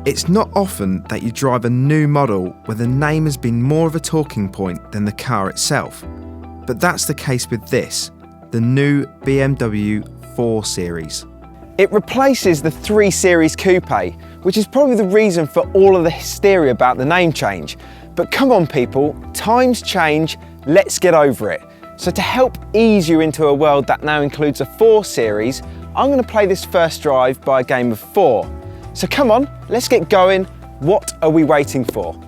It's not often that you drive a new model where the name has been more of a talking point than the car itself. But that's the case with this, the new BMW 4 Series. It replaces the 3 Series Coupe, which is probably the reason for all of the hysteria about the name change. But come on people, times change, let's get over it. So to help ease you into a world that now includes a 4 Series, I'm going to play this first drive by a game of 4. So come on, let's get going. What are we waiting for?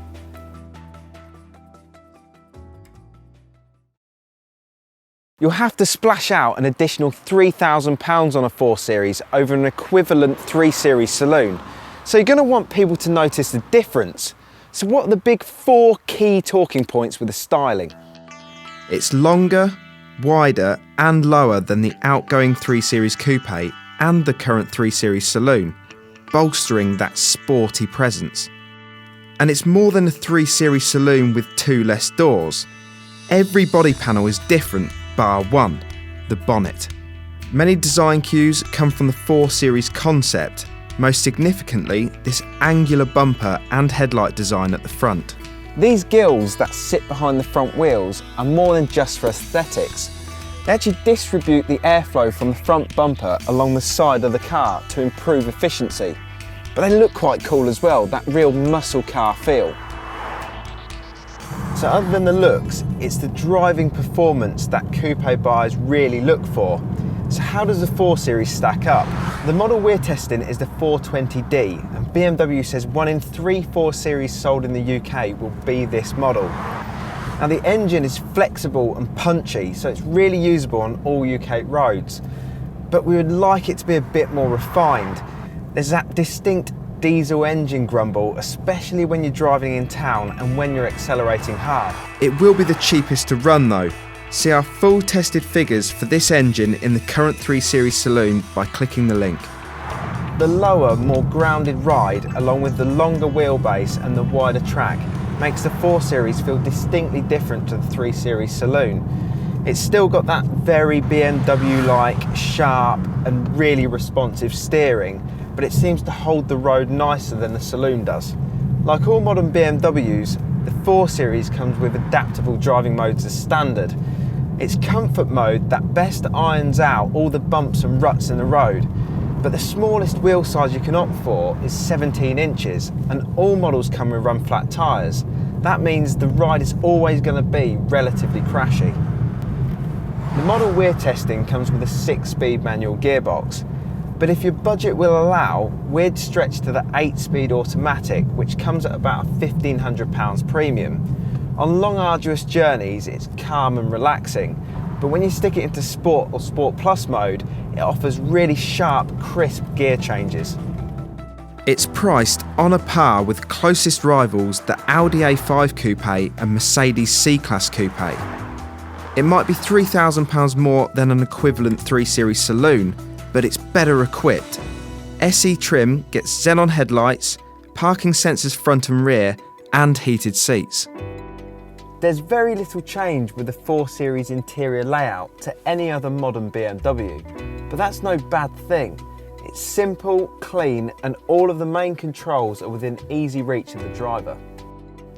You'll have to splash out an additional £3,000 on a 4 Series over an equivalent 3 Series saloon. So you're going to want people to notice the difference. So what are the big 4 key talking points with the styling? It's longer, wider and lower than the outgoing 3 Series Coupe and the current 3 Series saloon, bolstering that sporty presence. And it's more than a 3 Series saloon with 2 less doors. Every body panel is different bar one, the bonnet. Many design cues come from the 4 Series concept, most significantly this angular bumper and headlight design at the front. These gills that sit behind the front wheels are more than just for aesthetics. They actually distribute the airflow from the front bumper along the side of the car to improve efficiency. But they look quite cool as well, that real muscle car feel. So other than the looks, it's the driving performance that coupe buyers really look for. So how does the 4 Series stack up? The model we're testing is the 420D, and BMW says 1 in 3 4 Series sold in the UK will be this model. Now the engine is flexible and punchy, so it's really usable on all UK roads. But we would like it to be a bit more refined. There's that distinct diesel engine grumble, especially when you're driving in town and when you're accelerating hard. It will be the cheapest to run though. See our full tested figures for this engine in the current 3 Series saloon by clicking the link. The lower, more grounded ride, along with the longer wheelbase and the wider track, makes the 4 Series feel distinctly different to the 3 Series saloon. It's still got that very BMW-like, sharp and really responsive steering, but it seems to hold the road nicer than the saloon does. Like all modern BMWs, the 4 Series comes with adaptable driving modes as standard. It's comfort mode that best irons out all the bumps and ruts in the road, but the smallest wheel size you can opt for is 17 inches, and all models come with run flat tyres. That means the ride is always going to be relatively crashy. The model we're testing comes with a 6-speed manual gearbox, but if your budget will allow, we'd stretch to the 8-speed automatic, which comes at about a £1,500 premium. On long arduous journeys, it's calm and relaxing, but when you stick it into Sport or Sport Plus mode, it offers really sharp, crisp gear changes. It's priced on a par with closest rivals the Audi A5 Coupe and Mercedes C-Class Coupe. It might be £3,000 more than an equivalent 3 Series saloon, but it's better equipped. SE trim gets xenon headlights, parking sensors front and rear, and heated seats. There's very little change with the 4 Series interior layout to any other modern BMW, but that's no bad thing. It's simple, clean, and all of the main controls are within easy reach of the driver.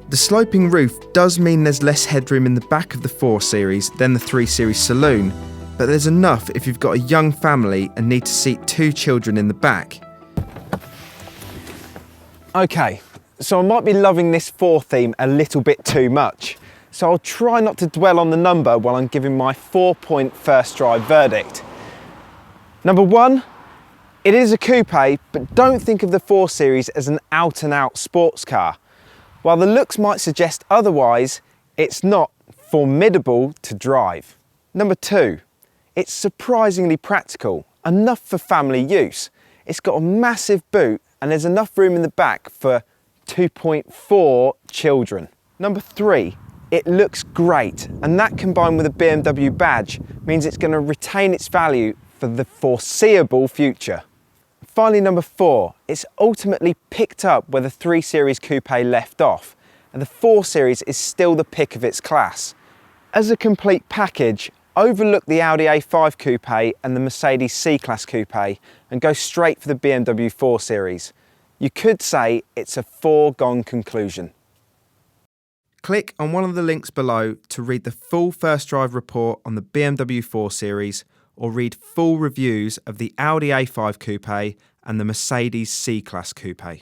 The sloping roof does mean there's less headroom in the back of the 4 Series than the 3 Series saloon, but there's enough if you've got a young family and need to seat 2 children in the back. Okay, so I might be loving this 4 theme a little bit too much, so I'll try not to dwell on the number while I'm giving my 4-point first drive verdict. Number 1, it is a coupe, but don't think of the 4 Series as an out-and-out sports car. While the looks might suggest otherwise, it's not formidable to drive. Number 2, it's surprisingly practical, enough for family use. It's got a massive boot and there's enough room in the back for 2.4 children. Number 3, it looks great, and that combined with a BMW badge means it's going to retain its value for the foreseeable future. Finally, number 4, it's ultimately picked up where the 3 Series Coupe left off, and the 4 Series is still the pick of its class. As a complete package, overlook the Audi A5 Coupe and the Mercedes C-Class Coupe and go straight for the BMW 4 Series. You could say it's a foregone conclusion. Click on one of the links below to read the full first drive report on the BMW 4 Series, or read full reviews of the Audi A5 Coupe and the Mercedes C-Class Coupe.